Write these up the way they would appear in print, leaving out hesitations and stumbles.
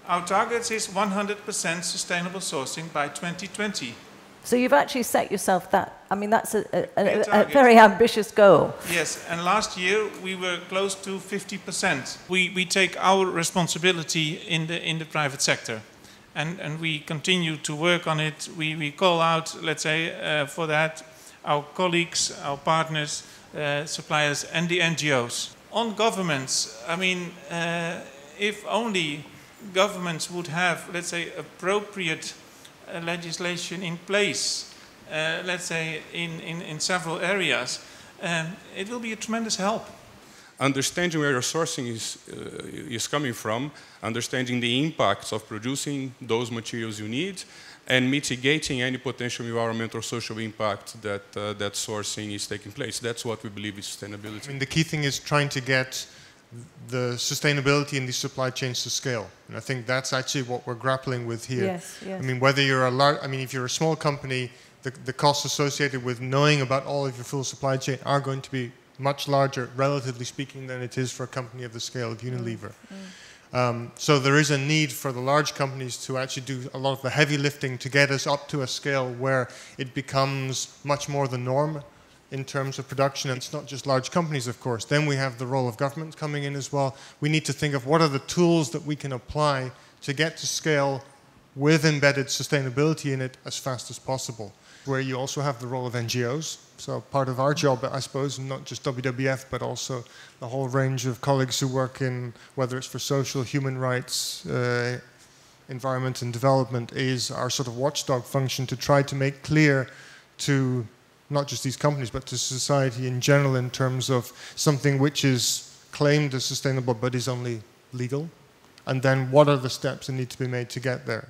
Our target is 100% sustainable sourcing by 2020. So you've actually set yourself that, I mean, that's a very ambitious goal. Yes, and last year we were close to 50%. We take our responsibility in the private sector. And we continue to work on it. We call out, let's say, for that, our colleagues, our partners, suppliers, and the NGOs. On governments, I mean, if only governments would have, let's say, appropriate legislation in place, let's say, in several areas, it will be a tremendous help. Understanding where your sourcing is coming from, understanding the impacts of producing those materials you need, and mitigating any potential environmental or social impact that that sourcing is taking place. That's what we believe is sustainability. I mean, the key thing is trying to get the sustainability in these supply chains to scale. And I think that's actually what we're grappling with here. Yes, yes. I mean, whether you're a large, I mean, if you're a small company, the costs associated with knowing about all of your full supply chain are going to be much larger, relatively speaking, than it is for a company of the scale of Unilever. So there is a need for the large companies to actually do a lot of the heavy lifting to get us up to a scale where it becomes much more the norm in terms of production. And it's not just large companies, of course. Then we have the role of government coming in as well. We need to think of what are the tools that we can apply to get to scale with embedded sustainability in it as fast as possible. Where you also have the role of NGOs. So part of our job, I suppose, not just WWF, but also the whole range of colleagues who work in, whether it's for social, human rights, environment and development, is our sort of watchdog function to try to make clear to not just these companies, but to society in general in terms of something which is claimed as sustainable but is only legal. And then what are the steps that need to be made to get there?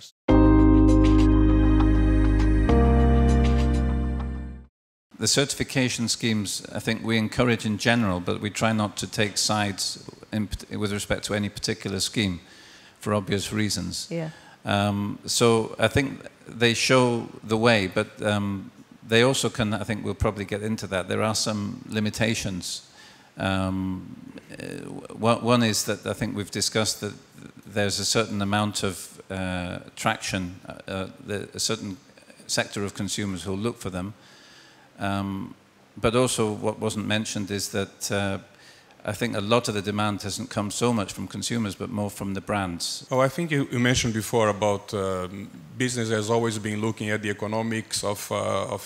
The certification schemes, I think we encourage in general, but we try not to take sides with respect to any particular scheme for obvious reasons. Yeah. So I think they show the way, but they also can, I think we'll probably get into that, there are some limitations. One is that I think we've discussed that there's a certain amount of traction, a certain sector of consumers who'll look for them. But also what wasn't mentioned is that I think a lot of the demand hasn't come so much from consumers, but more from the brands. Oh, I think you mentioned before about business has always been looking at the economics of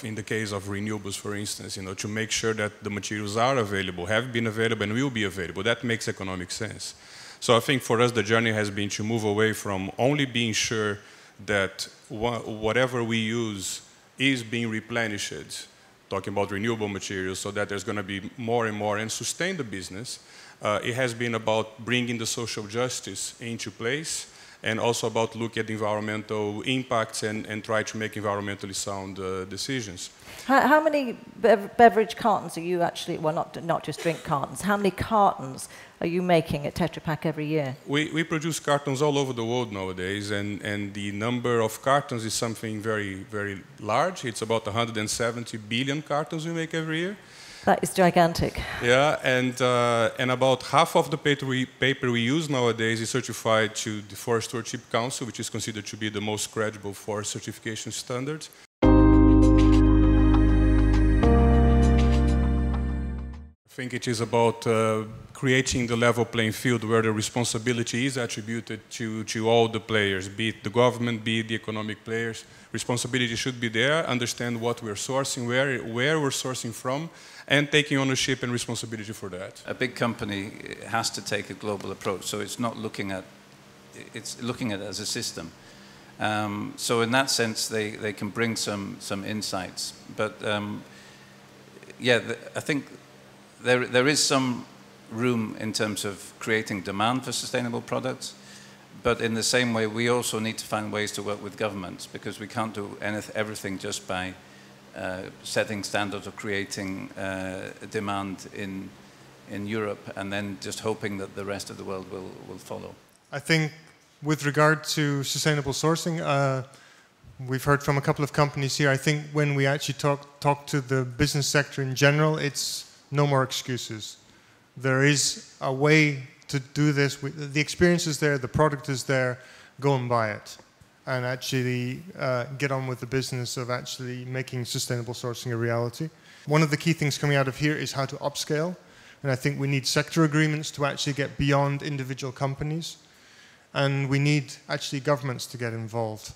in the case of renewables, for instance, you know, to make sure that the materials are available, have been available, and will be available. That makes economic sense. So I think for us the journey has been to move away from only being sure that whatever we use is being replenished, talking about renewable materials, so that there's going to be more and more and sustain the business. It has been about bringing the social justice into place and also about looking at environmental impacts and try to make environmentally sound decisions. How many beverage cartons are you actually, well, not just drink cartons, how many cartons are you making at Tetra Pak every year? We produce cartons all over the world nowadays, and the number of cartons is something very, very large. It's about 170 billion cartons we make every year. That is gigantic. Yeah, and about half of the paper we use nowadays is certified to the Forest Stewardship Council, which is considered to be the most credible forest certification standard. I think it is about creating the level playing field where the responsibility is attributed to all the players, be it the government, be it the economic players. Responsibility should be there, understand what we're sourcing, where we're sourcing from, and taking ownership and responsibility for that. A big company has to take a global approach, so it's not looking at, it's looking at it as a system. So in that sense, they can bring some insights. But yeah, I think there is some room in terms of creating demand for sustainable products, but in the same way we also need to find ways to work with governments, because we can't do everything just by setting standards or creating demand in Europe and then just hoping that the rest of the world will follow. I think with regard to sustainable sourcing, we've heard from a couple of companies here. I think when we actually talk to the business sector in general, it's no more excuses. There is a way to do this. The experience is there, the product is there. go and buy it and actually get on with the business of actually making sustainable sourcing a reality. One of the key things coming out of here is how to upscale. And I think we need sector agreements to actually get beyond individual companies. And we need actually governments to get involved.